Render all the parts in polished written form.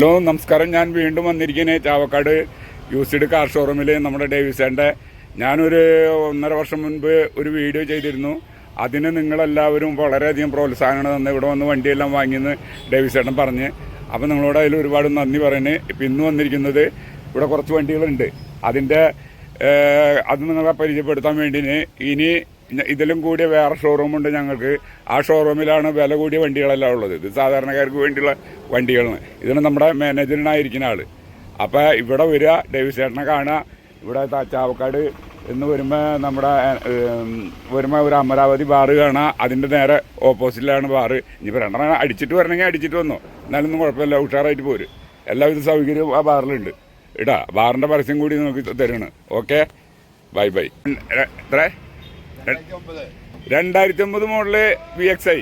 Hello നമസ്കാരം. ഞാൻ വീണ്ടും വന്നിരിക്കുന്നത് ചാവക്കാട് യൂസ്ഡ് കാർ ഷോറൂമിൽ നമ്മുടെ ഡേവിസേൻ്റെ. ഞാനൊരു 1.5 വർഷം മുൻപ് ഒരു വീഡിയോ ചെയ്തിരുന്നു. അതിന് നിങ്ങളെല്ലാവരും വളരെയധികം പ്രോത്സാഹനം തന്ന് ഇവിടെ വന്ന് വണ്ടിയെല്ലാം വാങ്ങിയെന്ന് ഡേവിസേട്ടൻ പറഞ്ഞ്. അപ്പോൾ നിങ്ങളോട് അതിൽ ഒരുപാട് നന്ദി പറയുന്നത്. ഇപ്പം ഇന്ന് വന്നിരിക്കുന്നത് ഇവിടെ കുറച്ച് വണ്ടികളുണ്ട്. അത് നിങ്ങളെ പരിചയപ്പെടുത്താൻ വേണ്ടി ഇനി ഇതിലും കൂടിയ വേറെ ഷോറൂമുണ്ട് ഞങ്ങൾക്ക്. ആ ഷോറൂമിലാണ് വില കൂടിയ വണ്ടികളെല്ലാം ഉള്ളത്. ഇത് സാധാരണക്കാർക്ക് വേണ്ടിയുള്ള വണ്ടികളാണ്. ഇതിന് നമ്മുടെ മാനേജറിനായിരിക്കുന്ന ആൾ. അപ്പോൾ ഇവിടെ വരിക, ഡേവിസേട്ടനെ കാണുക. ഇവിടെ ചാവക്കാട് എന്ന് വരുമ്പോൾ ഒരു അമരാവതി ബാറ് കാണുക. അതിൻ്റെ നേരെ ഓപ്പോസിറ്റിലാണ് ബാറ്. ഇനിയിപ്പോൾ 2 അടിച്ചിട്ട് വരണമെങ്കിൽ അടിച്ചിട്ട് വന്നോ, എന്നാലൊന്നും കുഴപ്പമില്ല, ഉഷാറായിട്ട് പോരും. എല്ലാവിധ സൗകര്യവും ആ ബാറിലുണ്ട്. ഇടാ ബാറിൻ്റെ പരസ്യം കൂടി നമുക്ക് തരണം. Okay, bye bye. എത്ര 2009 മോഡല് VXI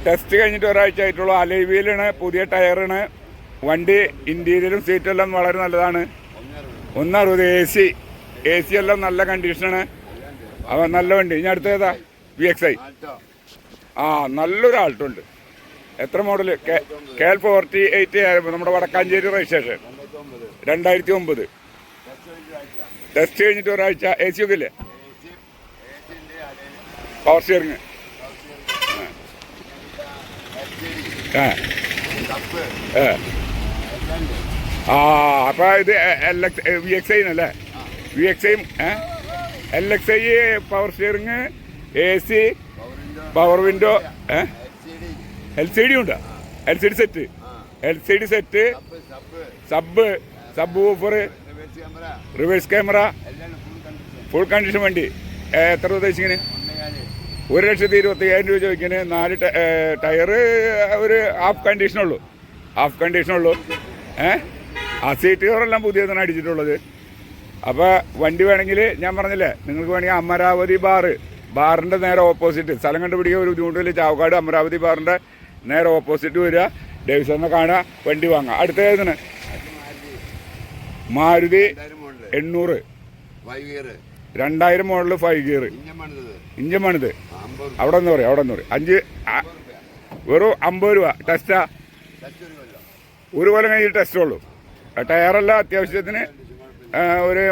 ടെസ്റ്റ് കഴിഞ്ഞിട്ട് ഒരാഴ്ച ആയിട്ടുള്ളൂ. അലൈവിയിലാണ്, പുതിയ ടയറാണ്. വണ്ടി ഇന്റീരിയറും സീറ്റും എല്ലാം വളരെ നല്ലതാണ്. 160 AC എല്ലാം നല്ല കണ്ടീഷനാണ്. അവ നല്ല വണ്ടി. ഇനി അടുത്തേതാ? VXI. നല്ലൊരു ആൾട്ടുണ്ട്. എത്ര മോഡല്? KL 48 നമ്മുടെ വടക്കാഞ്ചേരി രജിസ്ട്രേഷൻ. 2009 ടെസ്റ്റ് കഴിഞ്ഞിട്ട് ഒരാഴ്ച. AC ഒക്കെ ഇല്ലേ? Power steering. അപ്പൊ ഇത് VXI അല്ലേ? VXI LXI power steering, AC, power window, LCD ഉണ്ട്. LCD set, sub woofer, reverse camera, full condition വണ്ടി. എത്ര ഉദ്ദേശിക്കുന്നത്? 1,25,000 രൂപ ചോദിക്കുന്നത്. 4 ടയറ് ഒരു ഹാഫ് കണ്ടീഷനുള്ളൂ. ആ സീറ്റ് കവറെല്ലാം പുതിയതാണ് അടിച്ചിട്ടുള്ളത്. അപ്പോൾ വണ്ടി വേണമെങ്കിൽ ഞാൻ പറഞ്ഞില്ലേ, നിങ്ങൾക്ക് വേണമെങ്കിൽ അമരാവതി ബാറിൻ്റെ നേരെ ഓപ്പോസിറ്റ്, സ്ഥലം കണ്ടുപിടിക്കുക ഒരു ബുദ്ധിമുട്ടില്ല. ചാവക്കാട് അമരാവതി ബാറിൻ്റെ നേരെ ഓപ്പോസിറ്റ് വരിക, ഡേവിസനെ കാണുക, വണ്ടി വാങ്ങുക. അടുത്ത ഏതിന്? മാരുതി 800 2000 മോഡല് 5 ഗിയർ ഇഞ്ചൻ പണിത്. അവിടെ നിന്ന് പറയും. വെറും 50 രൂപ ടെസ്റ്റാ. ഒരു കൊല്ലം കഴിഞ്ഞ് ടെസ്റ്റ് ഉള്ളൂ. ടയറെല്ലാം അത്യാവശ്യത്തിന് ഒരു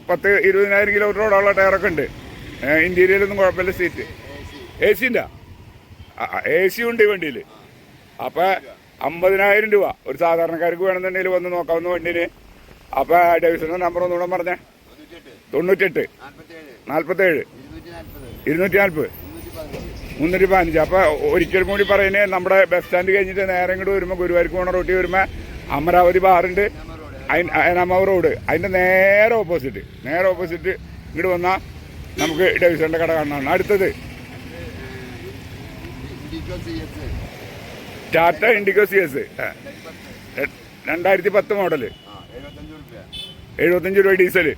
10-20,000 കിലോമീറ്ററോടുള്ള ടയറൊക്കെ ഉണ്ട്. ഇന്റീരിയലൊന്നും കുഴപ്പമില്ല. സീറ്റ് AC ഉണ്ട് ഈ വണ്ടിയിൽ. അപ്പം 50,000 രൂപ ഒരു സാധാരണക്കാർക്ക് വേണമെന്നുണ്ടെങ്കിൽ വന്ന് നോക്കാവുന്ന വണ്ടിന്. അപ്പം ഡേവിസന്റെ നമ്പർ ഒന്നുകൂടെ പറഞ്ഞേ. 98 47 240 315. അപ്പോൾ ഒരിക്കൽ കൂടി പറയുന്നത്, നമ്മുടെ ബസ് സ്റ്റാൻഡ് കഴിഞ്ഞിട്ട് നേരെ ഇങ്ങോട്ട് വരുമ്പോൾ, ഗുരുവായൂർക്ക് പോണ റൂട്ടിൽ വരുമ്പോൾ അമരാവതി ബാറുണ്ട്, നമ റോഡ്. അതിൻ്റെ നേരെ ഓപ്പോസിറ്റ് ഇങ്ങോട്ട് വന്നാൽ നമുക്ക് ഡേവിസന്റെ കട കാണാനാണ്. അടുത്തത് ടാറ്റ ഇൻഡിഗോ CS 2010 മോഡല്, 75 രൂപ ഡീസല്,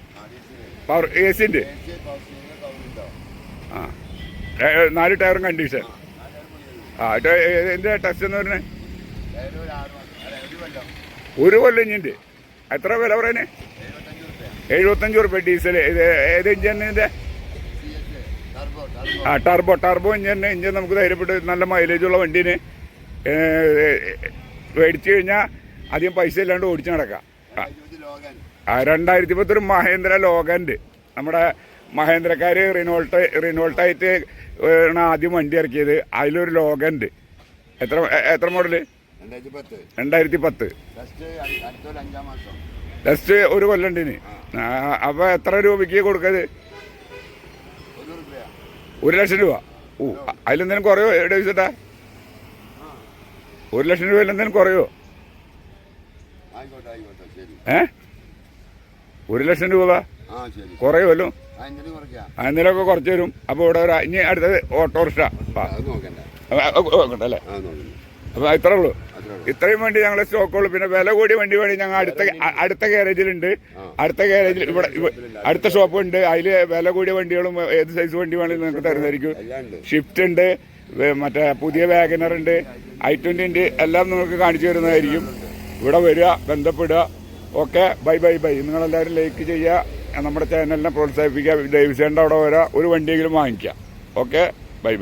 പവർ AC ഉണ്ട്. 4 ടയറും കണ്ടീഷൻ. ഇതിൻ്റെ ടെസ്റ്റ് എന്ന് പറഞ്ഞത് 1 കൊല്ലം ഇഞ്ചിൻ്റെ. എത്ര വില പറയുന്നത്? 75 രൂപ ഡീസല്. ഇത് ഏത് ഇഞ്ചിൻ്റെ? ടർബോ ഇഞ്ചിൻ നമുക്ക് ധൈര്യപ്പെട്ട് നല്ല മൈലേജുള്ള വണ്ടീന് മേടിച്ചു കഴിഞ്ഞാൽ അധികം പൈസ ഇല്ലാണ്ട് ഓടിച്ചു നടക്കാം. 2010 ഒരു മഹേന്ദ്ര ലോഗാൻഡ്. നമ്മുടെ മഹേന്ദ്രക്കാർ റിനോൾട്ടായിട്ട് ആദ്യം വണ്ടി ഇറക്കിയത്. അതിലൊരു ലോഗാൻഡ്. എത്ര മോഡല്? 2010 ടെസ്റ്റ് 1 കൊല്ലണ്ടിന്. അപ്പോൾ എത്ര രൂപയ്ക്ക് കൊടുക്കത്? 1,00,000 രൂപ. അതിലെന്തെങ്കിലും കുറയോ ഡേവിസേട്ടാ? 1,00,000 രൂപയിൽ എന്തെങ്കിലും കുറയോ? 1,00,000 രൂപ കുറയുമല്ലോ. എന്തെങ്കിലുമൊക്കെ കുറച്ച് തരും. അപ്പോൾ ഇവിടെ ഇനി അടുത്തത് ഓട്ടോറിക്ഷ അല്ലേ? അപ്പോൾ ഇത്രേ ഉള്ളൂ. ഇത്രയും വണ്ടി ഞങ്ങളെ സ്റ്റോക്കുള്ളൂ. പിന്നെ വില കൂടിയ വണ്ടി വേണമെങ്കിൽ ഞങ്ങൾ അടുത്ത ഗ്യാരേജിലുണ്ട്. അടുത്ത ഗ്യാരേജിൽ ഇവിടെ അടുത്ത ഷോപ്പ് ഉണ്ട്. അതിൽ വില കൂടിയ വണ്ടികളും ഏത് സൈസ് വണ്ടി വേണമെങ്കിലും നിങ്ങൾക്ക് തരുന്നതായിരിക്കും. ഷിഫ്റ്റ് ഉണ്ട്, മറ്റേ പുതിയ വാഗനർ ഉണ്ട്, i20 ഉണ്ട്. എല്ലാം നിങ്ങൾക്ക് കാണിച്ചു തരുന്നതായിരിക്കും. ഇവിടെ വരിക, ബന്ധപ്പെടുക. Okay, by. നിങ്ങളെല്ലാവരും ലൈക്ക് ചെയ്യുക, നമ്മുടെ ചാനലിനെ പ്രോത്സാഹിപ്പിക്കുക. ഡേവിസേൻ്റെ അവിടെ വരാം, ഒരു വണ്ടിയെങ്കിലും വാങ്ങിക്കുക. Okay, by.